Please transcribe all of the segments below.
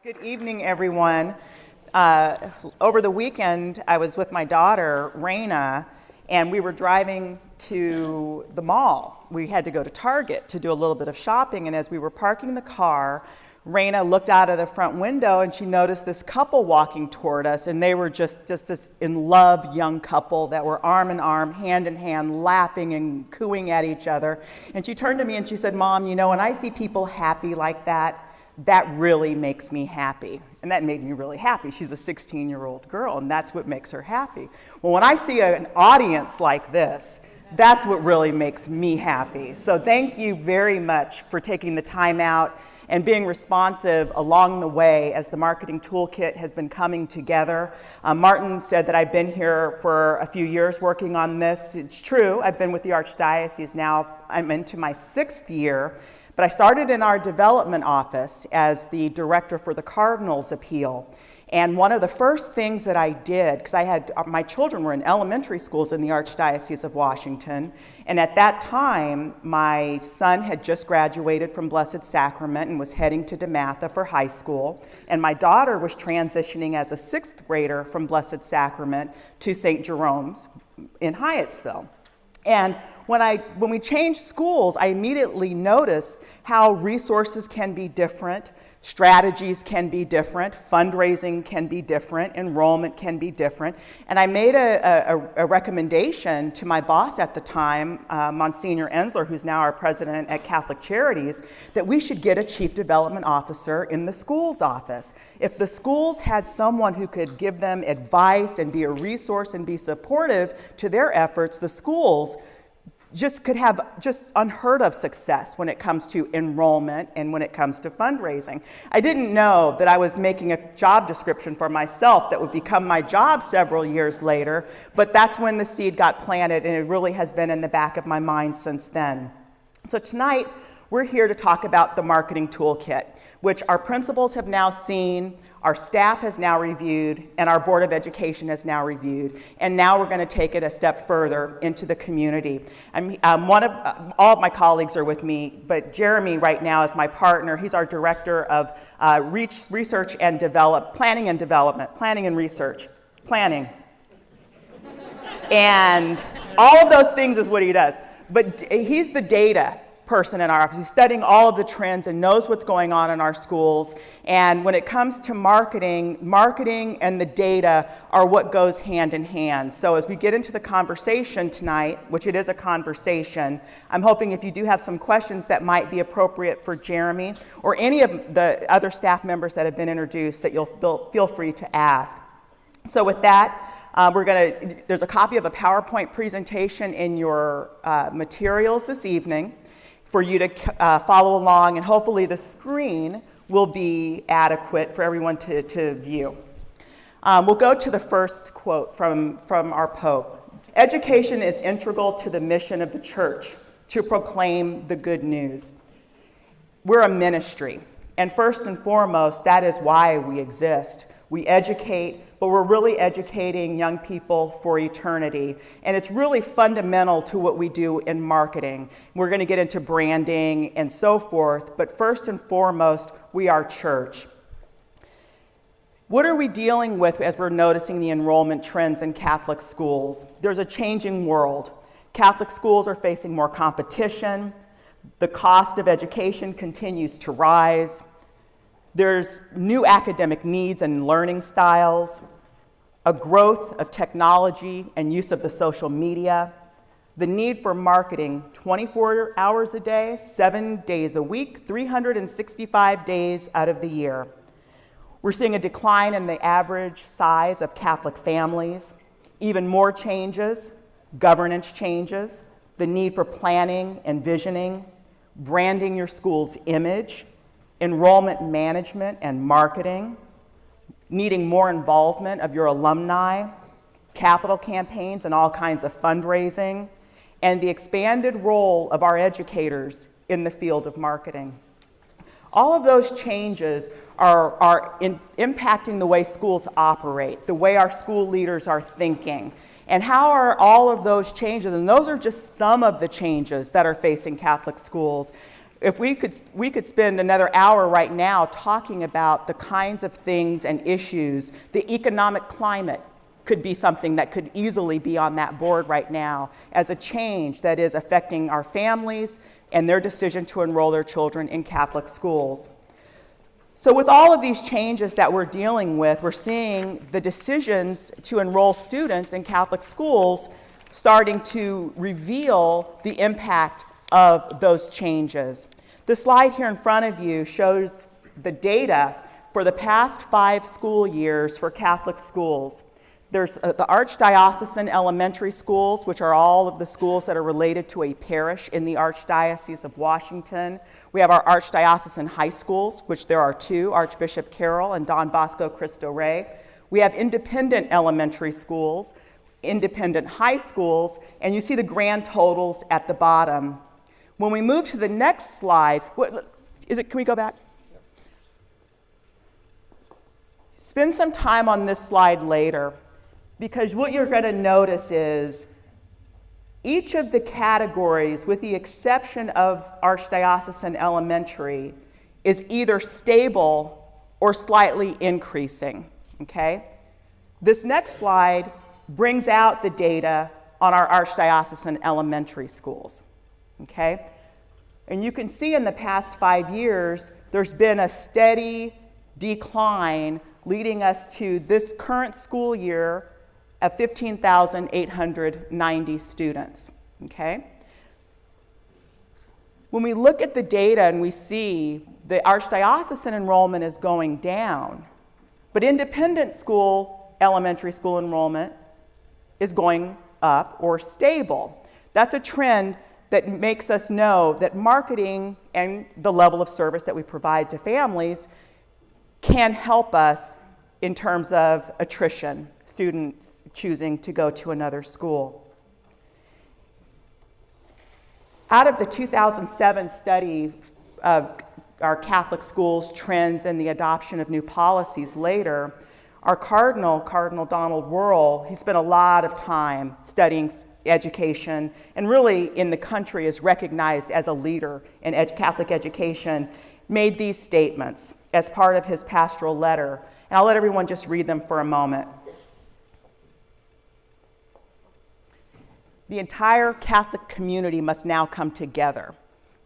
Good evening, everyone. Over the weekend, I was with my daughter, Raina, and we were driving to the mall. We had to go to Target to do a little bit of shopping, and as we were parking the car, Raina looked out of the front window and she noticed this couple walking toward us, and they were just this in love young couple that were arm in arm, hand in hand, laughing and cooing at each other. And she turned to me and she said, "Mom, you know, when I see people happy like that really makes me happy." And that made me really happy. She's a 16-year-old girl, and that's what makes her happy. Well, when I see an audience like this, that's what really makes me happy. So thank you very much for taking the time out and being responsive along the way as the marketing toolkit has been coming together. Martin said that I've been here for a few years working on this. It's true, I've been with the Archdiocese now, I'm into my 6th year, but I started in our development office as the director for the Cardinal's appeal. And one of the first things that I did, because my children were in elementary schools in the Archdiocese of Washington, and at that time, my son had just graduated from Blessed Sacrament and was heading to DeMatha for high school, and my daughter was transitioning as a 6th grader from Blessed Sacrament to St. Jerome's in Hyattsville. And when we changed schools, I immediately noticed how resources can be different, strategies can be different, fundraising can be different, enrollment can be different. And I made a recommendation to my boss at the time, Monsignor Ensler, who's now our president at Catholic Charities, that we should get a chief development officer in the schools office. If the schools had someone who could give them advice and be a resource and be supportive to their efforts, the schools could have unheard of success when it comes to enrollment and when it comes to fundraising. I didn't know that I was making a job description for myself that would become my job several years later, but that's when the seed got planted, and it really has been in the back of my mind since then. So tonight, we're here to talk about the marketing toolkit, which our principals have now seen, our staff has now reviewed, and our Board of Education has now reviewed. And now we're going to take it a step further into the community. All of my colleagues are with me, but Jeremy right now is my partner. He's our Director of Research and Planning and Research. And all of those things is what he does. But he's the data person in our office. He's studying all of the trends and knows what's going on in our schools. And when it comes to marketing and the data are what goes hand in hand. So as we get into the conversation tonight, which it is a conversation, I'm hoping if you do have some questions that might be appropriate for Jeremy or any of the other staff members that have been introduced, that you'll feel free to ask. So with that, there's a copy of a PowerPoint presentation in your materials this evening for you to follow along, and hopefully the screen will be adequate for everyone to view. We'll go to the first quote from our Pope. "Education is integral to the mission of the Church to proclaim the good news." We're a ministry, and first and foremost, that is why we exist. We educate, but we're really educating young people for eternity. And it's really fundamental to what we do in marketing. We're going to get into branding and so forth, but first and foremost, we are church. What are we dealing with as we're noticing the enrollment trends in Catholic schools? There's a changing world. Catholic schools are facing more competition. The cost of education continues to rise. There's new academic needs and learning styles, a growth of technology and use of the social media, the need for marketing 24 hours a day, 7 days a week, 365 days out of the year. We're seeing a decline in the average size of Catholic families, even more changes, governance changes, the need for planning and visioning, branding your school's image, enrollment management and marketing, needing more involvement of your alumni, capital campaigns and all kinds of fundraising, and the expanded role of our educators in the field of marketing. All of those changes are impacting the way schools operate, the way our school leaders are thinking. And how are all of those changes, and those are just some of the changes that are facing Catholic schools. If we could spend another hour right now talking about the kinds of things and issues. The economic climate could be something that could easily be on that board right now as a change that is affecting our families and their decision to enroll their children in Catholic schools. So with all of these changes that we're dealing with, we're seeing the decisions to enroll students in Catholic schools starting to reveal the impact of those changes. The slide here in front of you shows the data for the past 5 school years for Catholic schools. There's the Archdiocesan elementary schools, which are all of the schools that are related to a parish in the Archdiocese of Washington. We have our Archdiocesan high schools, which there are 2, Archbishop Carroll and Don Bosco Cristo Rey. We have independent elementary schools, independent high schools, and you see the grand totals at the bottom. When we move to the next slide, can we go back? Spend some time on this slide later, because what you're going to notice is each of the categories, with the exception of Archdiocesan elementary, is either stable or slightly increasing, okay? This next slide brings out the data on our Archdiocesan elementary schools, okay? And you can see in the past 5 years, there's been a steady decline leading us to this current school year of 15,890 students, okay? When we look at the data and we see the Archdiocesan enrollment is going down, but independent school, elementary school enrollment is going up or stable. That's a trend that makes us know that marketing and the level of service that we provide to families can help us in terms of attrition, students choosing to go to another school. Out of the 2007 study of our Catholic schools trends and the adoption of new policies later, our Cardinal Donald Wuerl, he spent a lot of time studying education and really in the country is recognized as a leader in Catholic education, made these statements as part of his pastoral letter. And I'll let everyone just read them for a moment. The entire Catholic community must now come together,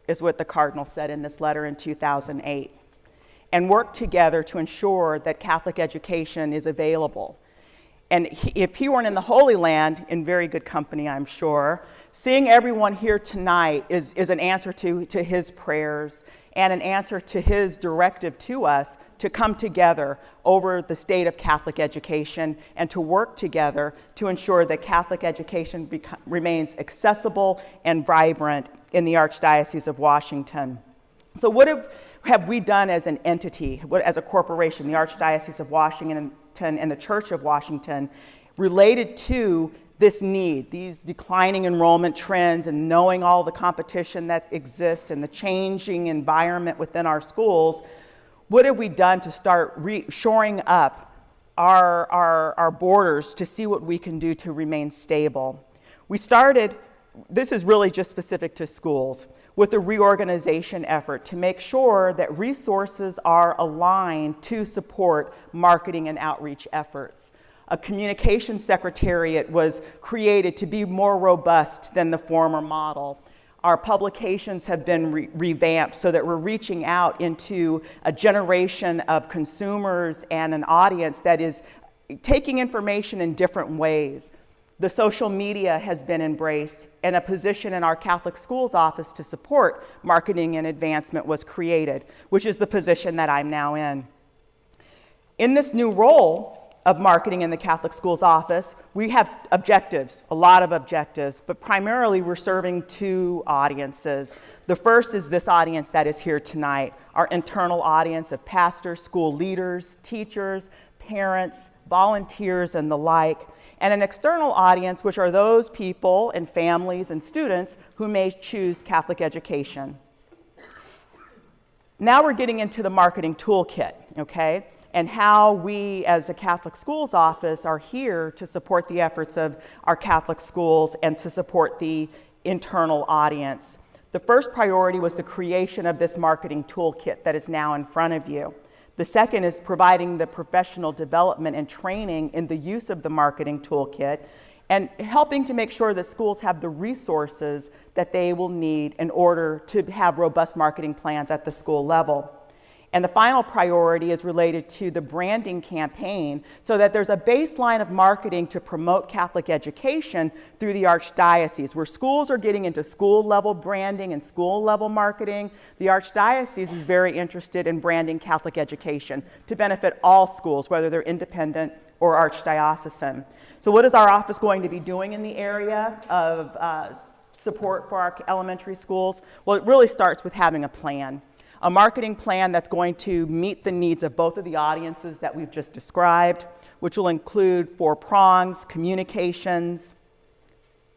is what the Cardinal said in this letter in 2008, and work together to ensure that Catholic education is available. And if he weren't in the Holy Land, in very good company, I'm sure, seeing everyone here tonight is an answer to his prayers and an answer to his directive to us to come together over the state of Catholic education and to work together to ensure that Catholic education remains accessible and vibrant in the Archdiocese of Washington. So what have we done as an entity, as a corporation, the Archdiocese of Washington and the Church of Washington, related to this need, these declining enrollment trends and knowing all the competition that exists and the changing environment within our schools? What have we done to start shoring up our borders to see what we can do to remain stable? We started, this is really just specific to schools, with a reorganization effort to make sure that resources are aligned to support marketing and outreach efforts. A communications secretariat was created to be more robust than the former model. Our publications have been revamped so that we're reaching out into a generation of consumers and an audience that is taking information in different ways. The social media has been embraced, and a position in our Catholic Schools office to support marketing and advancement was created, which is the position that I'm now in. In this new role of marketing in the Catholic Schools office, we have objectives, a lot of objectives, but primarily we're serving 2 audiences. The first is this audience that is here tonight, our internal audience of pastors, school leaders, teachers, parents, volunteers, and the like, and an external audience, which are those people and families and students who may choose Catholic education. Now we're getting into the marketing toolkit, okay? And how we as a Catholic Schools office are here to support the efforts of our Catholic schools and to support the internal audience. The first priority was the creation of this marketing toolkit that is now in front of you. The second is providing the professional development and training in the use of the marketing toolkit and helping to make sure that schools have the resources that they will need in order to have robust marketing plans at the school level. And the final priority is related to the branding campaign so that there's a baseline of marketing to promote Catholic education through the Archdiocese. Where schools are getting into school level branding and school level marketing, the Archdiocese is very interested in branding Catholic education to benefit all schools, whether they're independent or archdiocesan. So what is our office going to be doing in the area of support for our elementary schools? Well, it really starts with having a plan. A marketing plan that's going to meet the needs of both of the audiences that we've just described, which will include 4 prongs: communications,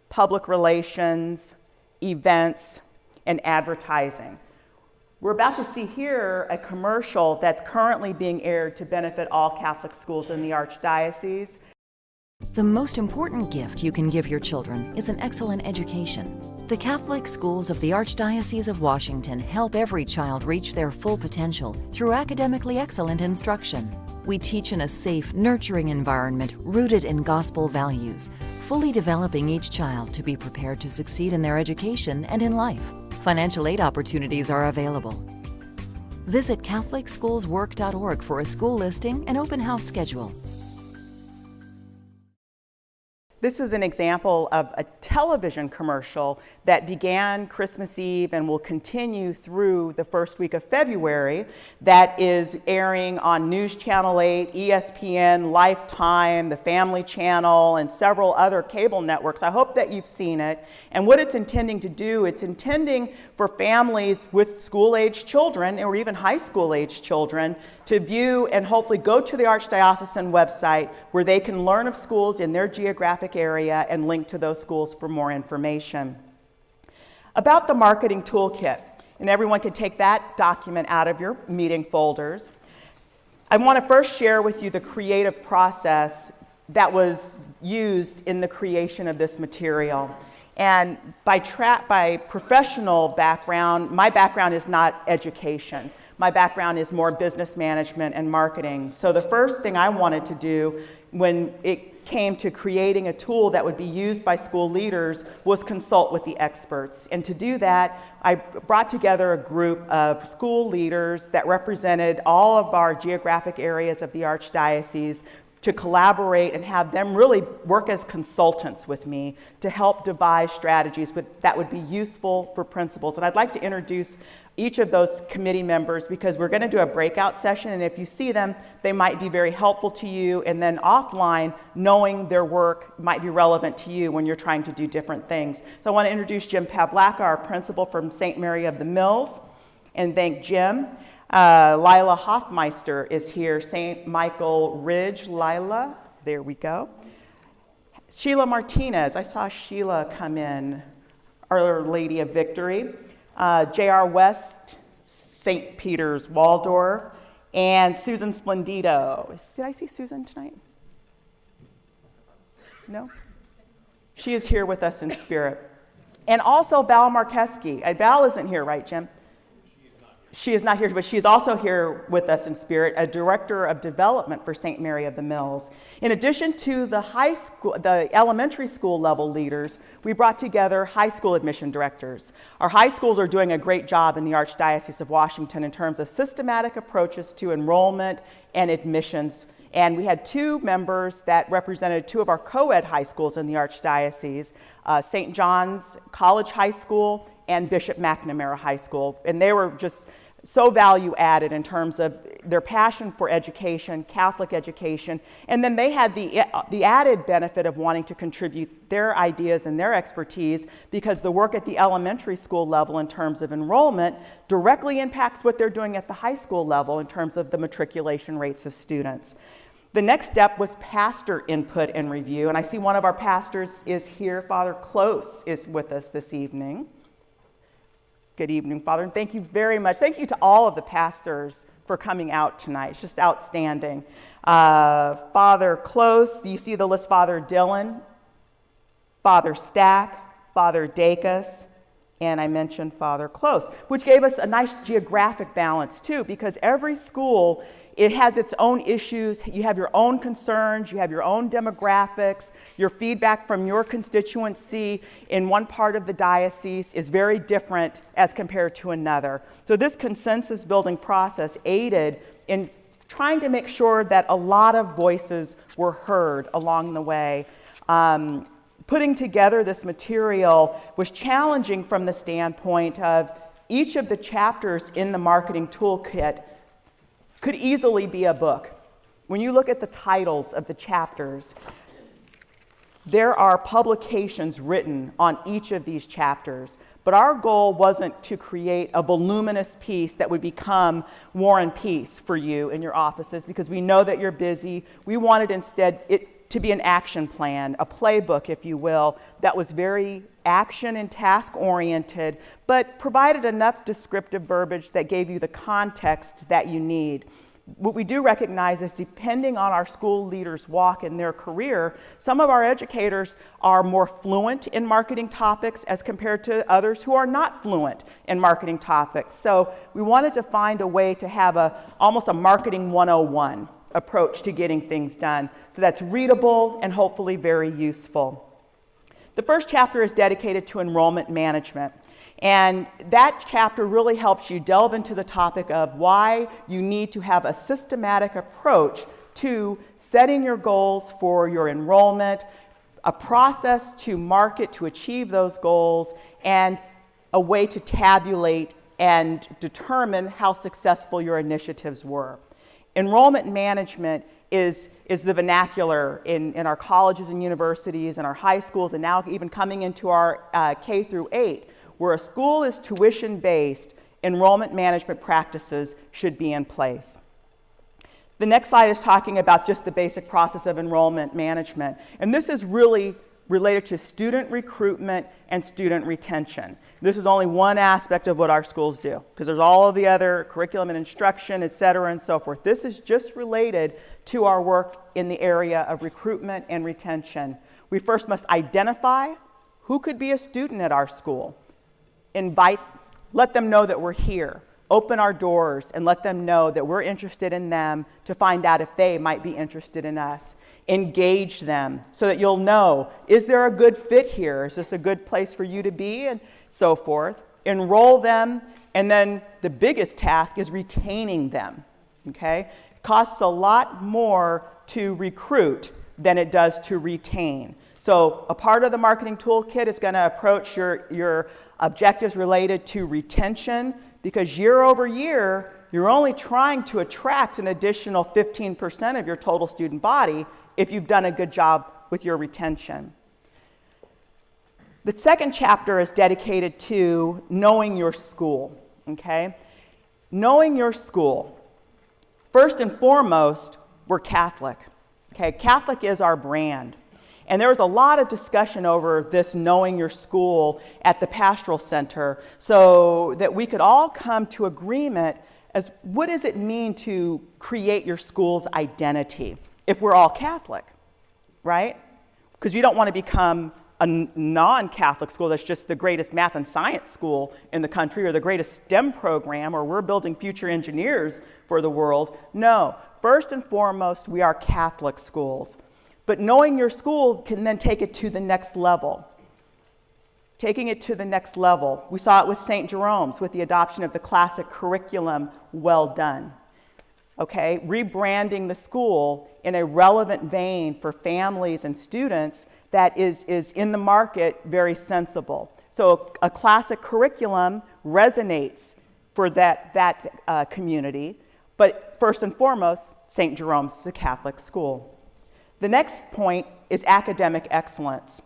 public relations, events, and advertising. We're about to see here a commercial that's currently being aired to benefit all Catholic schools in the Archdiocese. The most important gift you can give your children is an excellent education. The Catholic schools of the Archdiocese of Washington help every child reach their full potential through academically excellent instruction. We teach in a safe, nurturing environment rooted in gospel values, fully developing each child to be prepared to succeed in their education and in life. Financial aid opportunities are available. Visit CatholicSchoolsWork.org for a school listing and open house schedule. This is an example of a television commercial that began Christmas Eve and will continue through the first week of February that is airing on News Channel 8, ESPN, Lifetime, the Family Channel, and several other cable networks. I hope that you've seen it. And what it's intending to do, it's intending for families with school-age children or even high school-age children to view and hopefully go to the Archdiocesan website where they can learn of schools in their geographic area and link to those schools for more information. About the marketing toolkit, and everyone can take that document out of your meeting folders. I want to first share with you the creative process that was used in the creation of this material. And by professional background, my background is not education. My background is more business management and marketing. So the first thing I wanted to do when it came to creating a tool that would be used by school leaders was consult with the experts. And to do that, I brought together a group of school leaders that represented all of our geographic areas of the Archdiocese to collaborate and have them really work as consultants with me to help devise strategies that would be useful for principals. And I'd like to introduce each of those committee members because we're going to do a breakout session, and if you see them, they might be very helpful to you, and then offline, knowing their work might be relevant to you when you're trying to do different things. So I want to introduce Jim Pavlaka, our principal from St. Mary of the Mills, and thank Jim. Lila Hoffmeister is here, St. Michael Ridge. Lila, there we go. Sheila Martinez, I saw Sheila come in, Our Lady of Victory. J.R. West, St. Peter's Waldorf, and Susan Splendido. Did I see Susan tonight? No? She is here with us in spirit. And also Val Markeski. Val isn't here, right, Jim? She is not here, but she is also here with us in spirit, a director of development for St. Mary of the Mills. In addition to the elementary school level leaders, we brought together high school admission directors. Our high schools are doing a great job in the Archdiocese of Washington in terms of systematic approaches to enrollment and admissions. And we had 2 members that represented 2 of our co-ed high schools in the Archdiocese, St. John's College High School and Bishop McNamara High School. And they were just so value added in terms of their passion for education, Catholic education, and then they had the added benefit of wanting to contribute their ideas and their expertise because the work at the elementary school level in terms of enrollment directly impacts what they're doing at the high school level in terms of the matriculation rates of students. The next step was pastor input and review, and I see one of our pastors is here. Father Close is with us this evening. Good evening, Father, and thank you very much. Thank you to all of the pastors for coming out tonight. It's just outstanding. Father Close, you see the list, Father Dillon, Father Stack, Father Dacus, and I mentioned Father Close, which gave us a nice geographic balance too, because every school, it has its own issues. You have your own concerns, you have your own demographics, your feedback from your constituency in one part of the diocese is very different as compared to another. So this consensus building process aided in trying to make sure that a lot of voices were heard along the way. Putting together this material was challenging from the standpoint of each of the chapters in the marketing toolkit could easily be a book. When you look at the titles of the chapters, there are publications written on each of these chapters, but our goal wasn't to create a voluminous piece that would become War and Peace for you in your offices, because we know that you're busy. We wanted instead it to be an action plan, a playbook, if you will, that was very action and task oriented, but provided enough descriptive verbiage that gave you the context that you need. What we do recognize is, depending on our school leaders' walk in their career, some of our educators are more fluent in marketing topics as compared to others who are not fluent in marketing topics. So we wanted to find a way to have almost a marketing 101 approach to getting things done. So that's readable and hopefully very useful. The first chapter is dedicated to enrollment management. And that chapter really helps you delve into the topic of why you need to have a systematic approach to setting your goals for your enrollment, a process to market to achieve those goals, and a way to tabulate and determine how successful your initiatives were. Enrollment management is the vernacular in our colleges and universities and our high schools, and now even coming into our K through 8, where a school is tuition-based, enrollment management practices should be in place. The next slide is talking about just the basic process of enrollment management, and this is really related to student recruitment and student retention. This is only one aspect of what our schools do, because there's all of the other curriculum and instruction, et cetera, and so forth. This is just related to our work in the area of recruitment and retention. We first must identify who could be a student at our school, let them know that we're here, open our doors and let them know that we're interested in them to find out if they might be interested in us. Engage them so that you'll know, is there a good fit here? Is this a good place for you to be? And so forth. Enroll them, and then the biggest task is retaining them, okay? It costs a lot more to recruit than it does to retain. So a part of the marketing toolkit is going to approach your objectives related to retention, because year over year, you're only trying to attract an additional 15% of your total student body if you've done a good job with your retention. The second chapter is dedicated to knowing your school, okay? Knowing your school. First and foremost, we're Catholic, okay? Catholic is our brand. And there was a lot of discussion over this knowing your school at the Pastoral Center, so that we could all come to agreement as what does it mean to create your school's identity if we're all Catholic, right? Because you don't want to become a non-Catholic school that's just the greatest math and science school in the country, or the greatest STEM program, or we're building future engineers for the world. No, first and foremost, we are Catholic schools. But knowing your school can then take it to the next level. Taking it to the next level. We saw it with St. Jerome's with the adoption of the classic curriculum, well done. Okay, rebranding the school in a relevant vein for families and students that is in the market, very sensible. So a classic curriculum resonates for that community, but first and foremost, St. Jerome's is a Catholic school. The next point is academic excellence.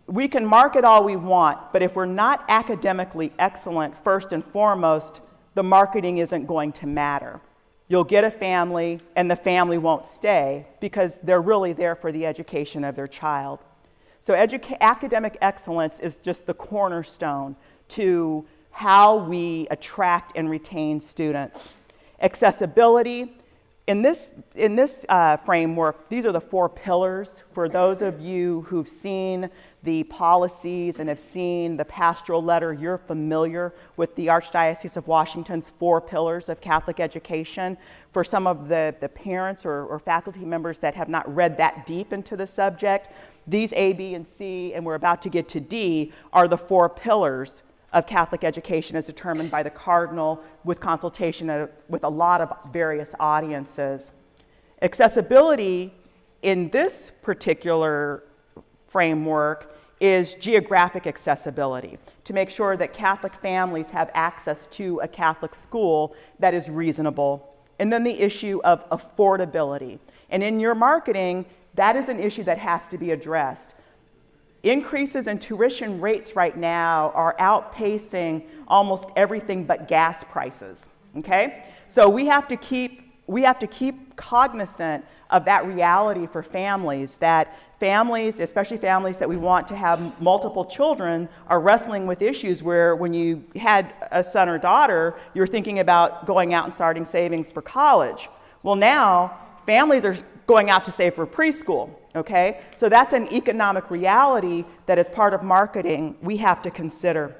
We can market all we want, but if we're not academically excellent, first and foremost, the marketing isn't going to matter. You'll get a family, and the family won't stay because they're really there for the education of their child. So academic excellence is just the cornerstone to how we attract and retain students. Accessibility. In this framework, these are the 4 pillars. For those of you who've seen the policies and have seen the pastoral letter, you're familiar with the Archdiocese of Washington's 4 pillars of Catholic education. For some of the parents or faculty members that have not read that deep into the subject, these A, B, and C, and we're about to get to D, are the 4 pillars of Catholic education as determined by the Cardinal with consultation with a lot of various audiences. Accessibility in this particular framework is geographic accessibility, to make sure that Catholic families have access to a Catholic school that is reasonable. And then the issue of affordability. And in your marketing, that is an issue that has to be addressed. Increases in tuition rates right now are outpacing almost everything but gas prices, okay? So we have to keep cognizant of that reality for families, that families, especially families that we want to have multiple children, are wrestling with issues where when you had a son or daughter, you're thinking about going out and starting savings for college. Well, now families are going out to save for preschool, okay? So that's an economic reality that as part of marketing we have to consider.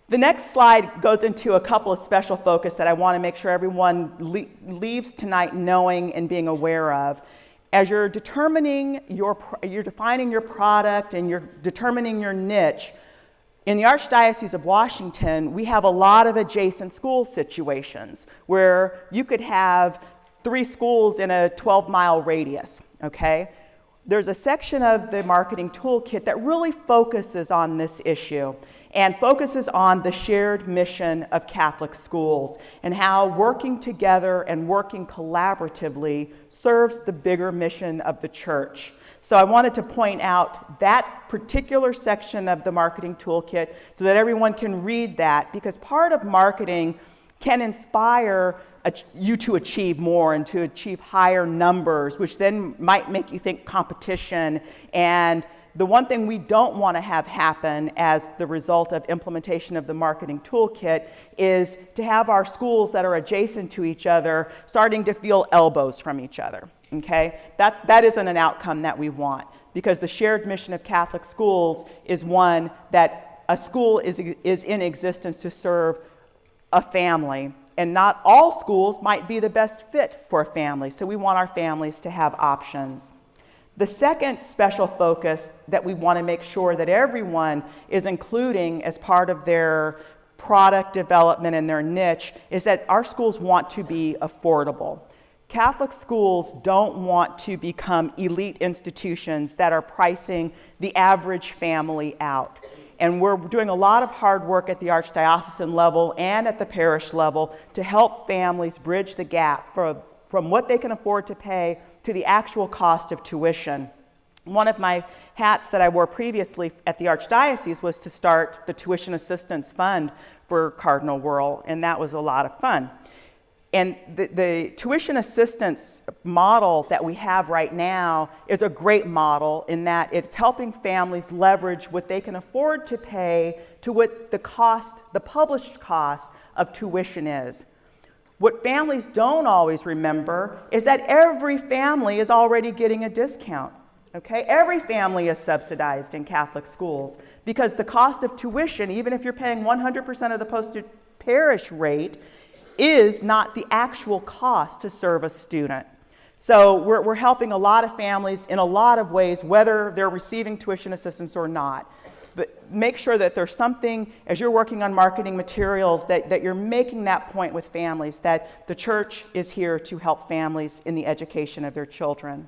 The next slide goes into a couple of special focus that I want to make sure everyone leaves tonight knowing and being aware of. As you're defining your product and you're determining your niche, in the Archdiocese of Washington, we have a lot of adjacent school situations where you could have 3 schools in a 12-mile radius, okay? There's a section of the marketing toolkit that really focuses on this issue and focuses on the shared mission of Catholic schools and how working together and working collaboratively serves the bigger mission of the Church. So I wanted to point out that particular section of the marketing toolkit so that everyone can read that, because part of marketing can inspire you to achieve more and to achieve higher numbers, which then might make you think competition. And the one thing we don't want to have happen as the result of implementation of the marketing toolkit is to have our schools that are adjacent to each other starting to feel elbows from each other, okay? That isn't an outcome that we want, because the shared mission of Catholic schools is one that a school is in existence to serve a family, and not all schools might be the best fit for a family, so we want our families to have options. The second special focus that we want to make sure that everyone is including as part of their product development and their niche is that our schools want to be affordable. Catholic schools don't want to become elite institutions that are pricing the average family out. And we're doing a lot of hard work at the archdiocesan level and at the parish level to help families bridge the gap from what they can afford to pay to the actual cost of tuition. One of my hats that I wore previously at the Archdiocese was to start the Tuition Assistance Fund for Cardinal Wuerl, and that was a lot of fun. And the tuition assistance model that we have right now is a great model in that it's helping families leverage what they can afford to pay to what the published cost of tuition is. What families don't always remember is that every family is already getting a discount. Okay? Every family is subsidized in Catholic schools because the cost of tuition, even if you're paying 100% of the posted parish rate, is not the actual cost to serve a student. So we're helping a lot of families in a lot of ways, whether they're receiving tuition assistance or not. But make sure that there's something, as you're working on marketing materials, that you're making that point with families, that the Church is here to help families in the education of their children.